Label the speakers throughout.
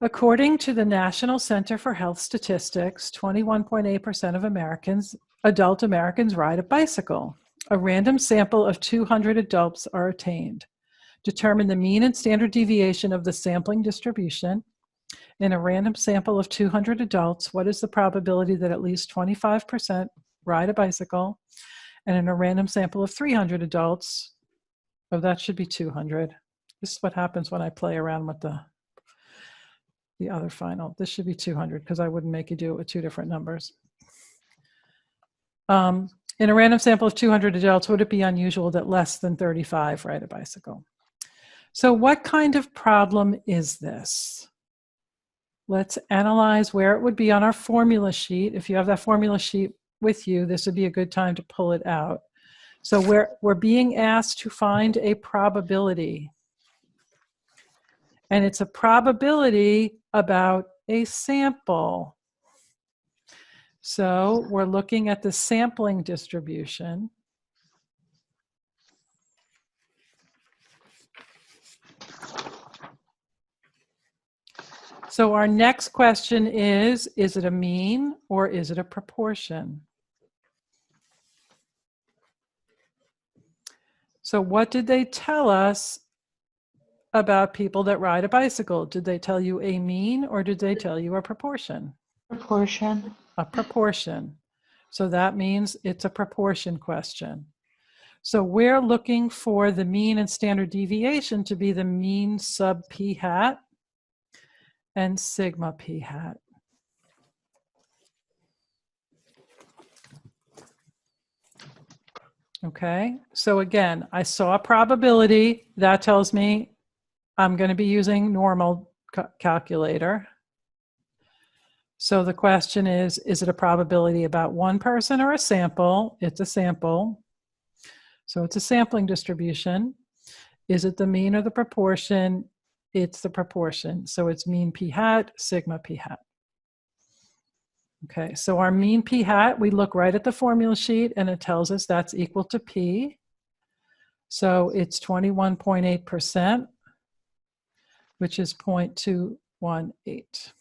Speaker 1: According to the National Center for Health Statistics, 21.8% of adult Americans ride a bicycle. A random sample of 200 adults are obtained. Determine the mean and standard deviation of the sampling distribution. In a random sample of 200 adults, what is the probability that at least 25% ride a bicycle? And in a random sample of 300 adults, oh, that should be 200. This is what happens when I play around with the other final. This should be 200 because I wouldn't make you do it with two different numbers. In a random sample of 200 adults, would it be unusual that less than 35 ride a bicycle? So what kind of problem is this? Let's analyze where it would be on our formula sheet. If you have that formula sheet with you, this would be a good time to pull it out. So we're being asked to find a probability. And it's a probability about a sample. So we're looking at the sampling distribution. So our next question is it a mean or is it a proportion? So what did they tell us about people that ride a bicycle? Did they tell you a mean or did they tell you a proportion?
Speaker 2: Proportion.
Speaker 1: A proportion. So that means it's a proportion question. So we're looking for the mean and standard deviation to be the mean sub p hat and sigma p hat. Okay, so again, I saw a probability. That tells me I'm going to be using normal calculator. So the question is it a probability about one person or a sample? It's a sample. So it's a sampling distribution. Is it the mean or the proportion? It's the proportion. So it's mean p hat, sigma p hat. Okay, so our mean p hat, we look right at the formula sheet and it tells us that's equal to p. So it's 21.8%, which is 0.218.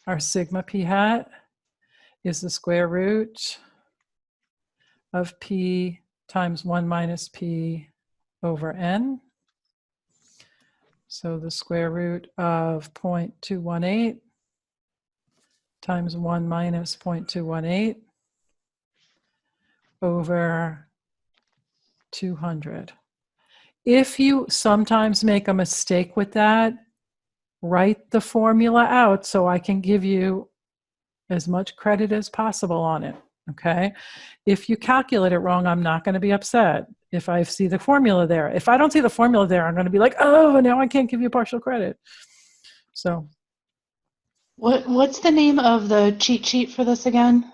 Speaker 1: Our sigma p hat is the square root of p times 1 minus p over n. So the square root of 0.218 times 1 minus 0.218 over 200. If you sometimes make a mistake with that, write the formula out so I can give you as much credit as possible on it, okay? If you calculate it wrong, I'm not going to be upset if I see the formula there. If I don't see the formula there, I'm going to be like, oh, now I can't give you partial credit. So
Speaker 2: What's the name of the cheat sheet for this again?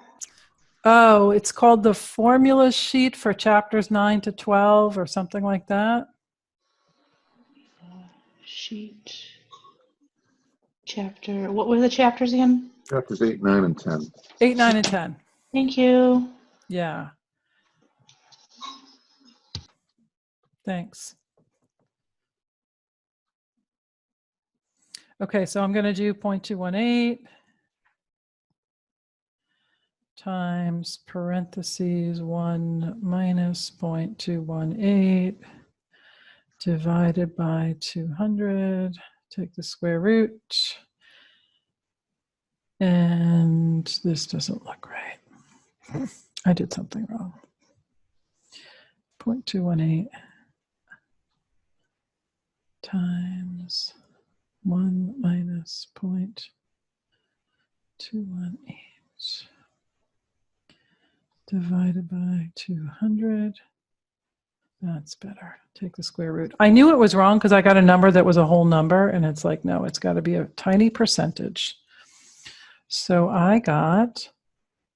Speaker 1: oh, it's called the formula sheet for chapters 9 to 12 or something like that.
Speaker 2: Sheet. Chapter. What were the chapters again?
Speaker 3: Chapters 8, 9, and 10.
Speaker 1: 8, 9, and 10.
Speaker 2: Thank you.
Speaker 1: Yeah. Thanks. Okay, so I'm going to do 0.218 times parentheses 1 minus 0.218 divided by 200. Take the square root. And this doesn't look right. I did something wrong. 0.218 times 1 minus 0.218 divided by 200. That's better. Take the square root. I knew it was wrong because I got a number that was a whole number, and it's like, no, it's got to be a tiny percentage. So I got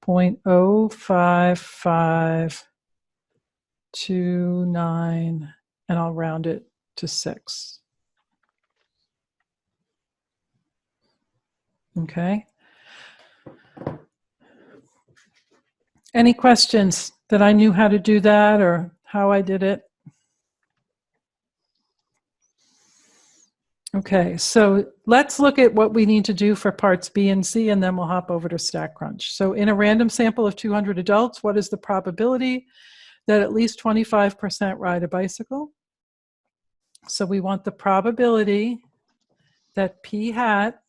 Speaker 1: 0.05529, and I'll round it to 6. Okay. Any questions that I knew how to do that or how I did it? Okay, so let's look at what we need to do for parts B and C, and then we'll hop over to StatCrunch. So in a random sample of 200 adults, what is the probability that at least 25% ride a bicycle? So we want the probability that P hat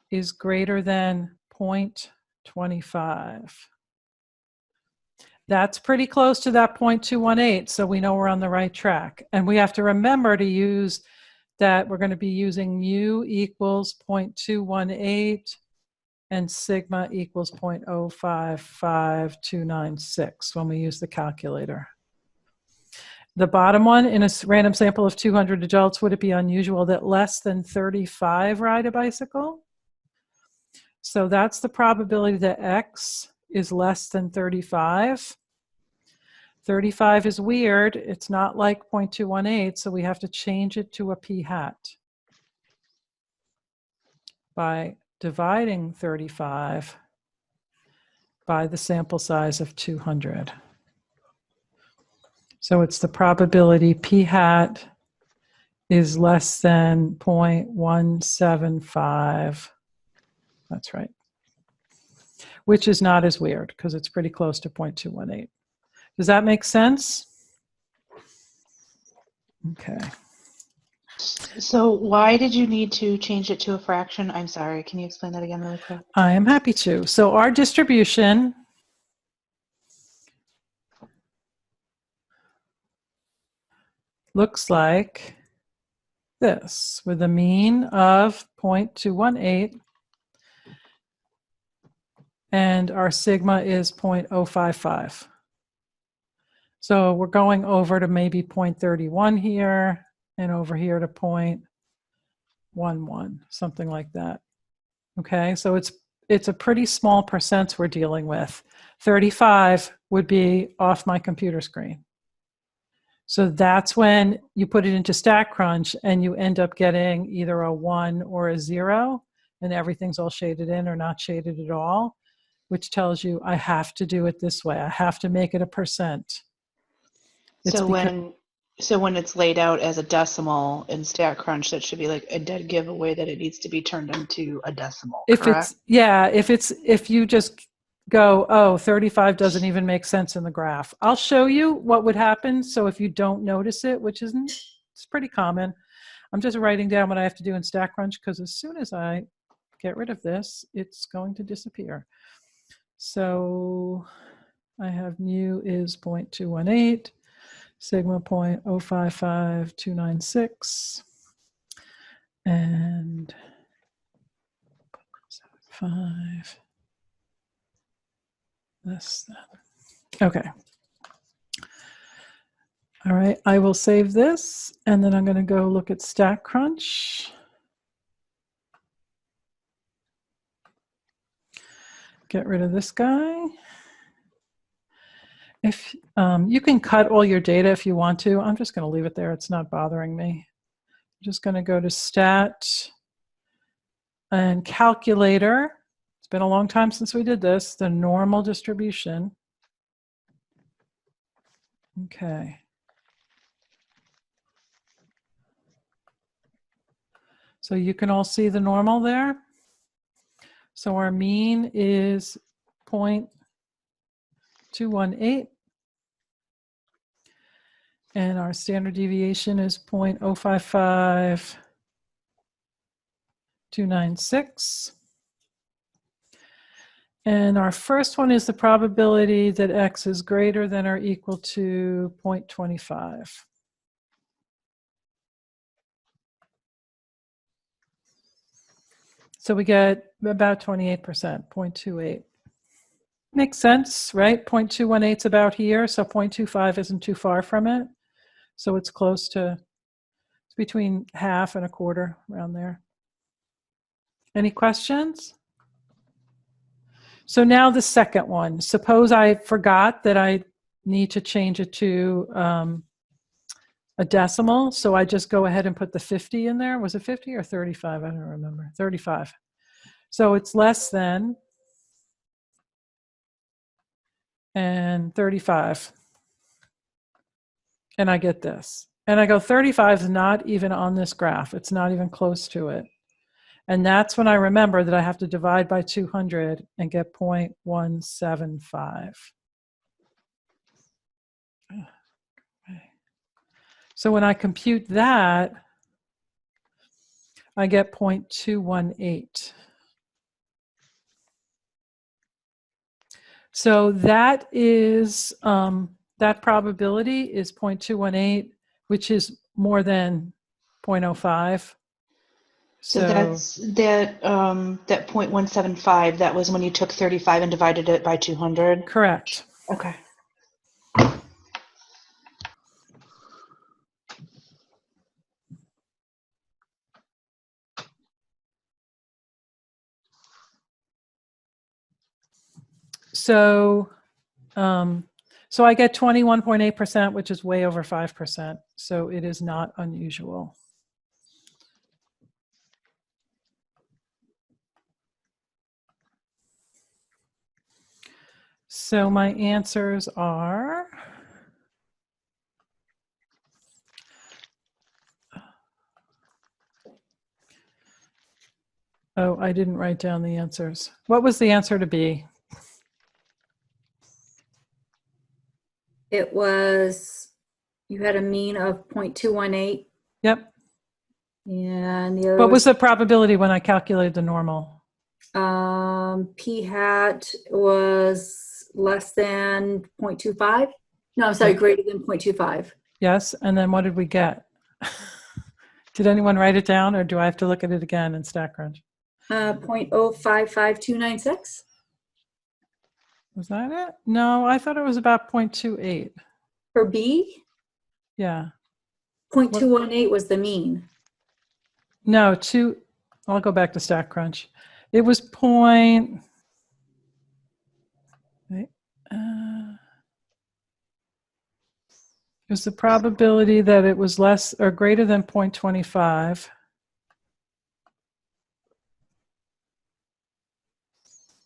Speaker 1: is greater than 0.25. That's pretty close to that 0.218, so we know we're on the right track. And we have to remember to use that we're going to be using mu equals 0.218 and sigma equals 0.055296 when we use the calculator. The bottom one, in a random sample of 200 adults, would it be unusual that less than 35 ride a bicycle? So that's the probability that X is less than 35. 35 is weird. It's not like 0.218, so we have to change it to a p hat by dividing 35 by the sample size of 200. So it's the probability p hat is less than 0.175. That's right. Which is not as weird because it's pretty close to 0.218. Does that make sense? Okay.
Speaker 2: So why did you need to change it to a fraction? I'm sorry, can you explain that again really quick?
Speaker 1: I am happy to. So our distribution looks like this, with a mean of 0.218, and our sigma is 0.055. So we're going over to maybe 0.31 here, and over here to 0.11, something like that. Okay, so it's a pretty small percents we're dealing with. 35 would be off my computer screen. So that's when you put it into StatCrunch and you end up getting either a 1 or a 0, and everything's all shaded in or not shaded at all, which tells you I have to do it this way. I have to make it a percent.
Speaker 2: So when it's laid out as a decimal in StatCrunch, that should be like a dead giveaway that it needs to be turned into a decimal, correct?
Speaker 1: If you just go, oh, 35 doesn't even make sense in the graph. I'll show you what would happen. So if you don't notice it, which isn't, it's pretty common. I'm just writing down what I have to do in StatCrunch because as soon as I get rid of this, it's going to disappear. So I have mu is 0.218. Sigma 0.055296, and 5 less than. Okay. All right, I will save this, and then I'm going to go look at StatCrunch. Get rid of this guy. If you can cut all your data if you want to. I'm just going to leave it there. It's not bothering me. I'm just going to go to Stat and Calculator. It's been a long time since we did this. The normal distribution. Okay. So you can all see the normal there. So our mean is 0.218. And our standard deviation is 0.055296. And our first one is the probability that X is greater than or equal to 0.25. So we get about 28%, 0.28. Makes sense, right? 0.218 is about here, so 0.25 isn't too far from it. So it's close to, it's between half and a quarter, around there. Any questions? So now the second one. Suppose I forgot that I need to change it to a decimal, so I just go ahead and put the 50 in there. Was it 50 or 35? I don't remember. 35. So it's less than and 35. And I get this. And I go, 35 is not even on this graph. It's not even close to it. And that's when I remember that I have to divide by 200 and get 0.175. So when I compute that, I get 0.218. So that is, that probability is 0.218, which is more than 0.05.
Speaker 2: So that's that 0.175. That was when you took 35 and divided it by 200.
Speaker 1: Correct.
Speaker 2: Okay.
Speaker 1: So, so I get 21.8%, which is way over 5%. So it is not unusual. So my answers are, oh, I didn't write down the answers. What was the answer to B?
Speaker 3: It was, you had a mean of 0.218.
Speaker 1: Yep.
Speaker 3: And the other
Speaker 1: What was the probability when I calculated the normal?
Speaker 3: P hat was less than 0.25. No, I'm sorry, greater than 0.25.
Speaker 1: Yes. And then what did we get? Did anyone write it down, or do I have to look at it again in StatCrunch?
Speaker 3: 0.055296.
Speaker 1: Was that it? No, I thought it was about 0.28.
Speaker 3: For B,
Speaker 1: Yeah.
Speaker 3: 0.218 was the mean.
Speaker 1: No, I'll go back to StatCrunch. It was it was the probability that it was less or greater than 0.25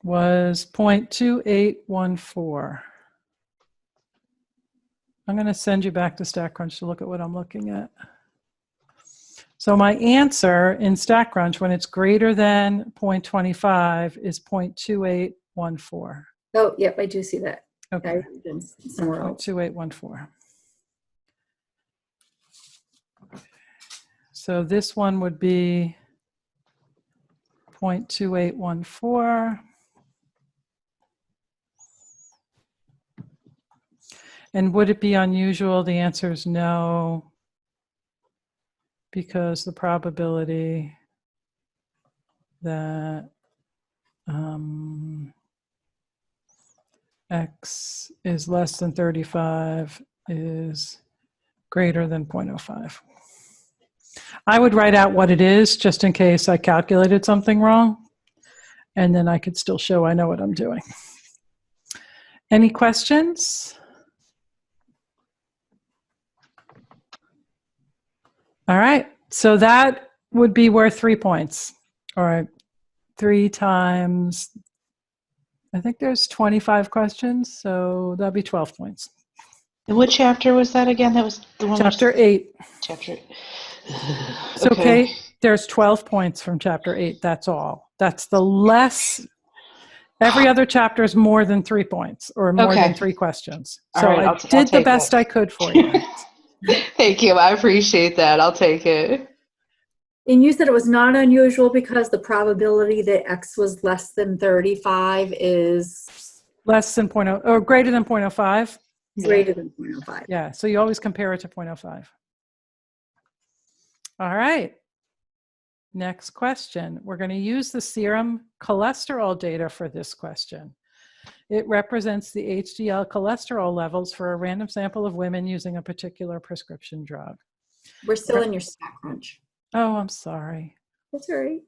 Speaker 1: was 0.2814. I'm going to send you back to StatCrunch to look at what I'm looking at. So my answer in StatCrunch, when it's greater than 0.25, is 0.2814.
Speaker 3: Oh, yep, I do see that.
Speaker 1: Okay.
Speaker 3: Somewhere else.
Speaker 1: 0.2814. So this one would be 0.2814. And would it be unusual? The answer is no, because the probability that X is less than 35 is greater than 0.05. I would write out what it is just in case I calculated something wrong, and then I could still show I know what I'm doing. Any questions? All right, so that would be worth 3 points. All right, 3 times, I think there's 25 questions, so that'd be 12 points.
Speaker 2: And what chapter was that again? That was the one.
Speaker 1: Chapter 8.
Speaker 2: Chapter.
Speaker 1: So, Kate, there's 12 points from chapter 8. That's all. That's the less. Every other chapter is more than 3 points or more than 3 questions. So
Speaker 2: right,
Speaker 1: I did the best I could for you.
Speaker 2: Thank you. I appreciate that. I'll take it.
Speaker 3: And you said it was not unusual because the probability that X was less than 35 is
Speaker 1: less than 0.0 or greater than 0.05.
Speaker 3: Greater than 0.05.
Speaker 1: Yeah, so you always compare it to 0.05. All right. Next question. We're going to use the serum cholesterol data for this question. It represents the HDL cholesterol levels for a random sample of women using a particular prescription drug.
Speaker 3: We're still in your StatCrunch.
Speaker 1: Oh, I'm sorry.
Speaker 3: That's all right.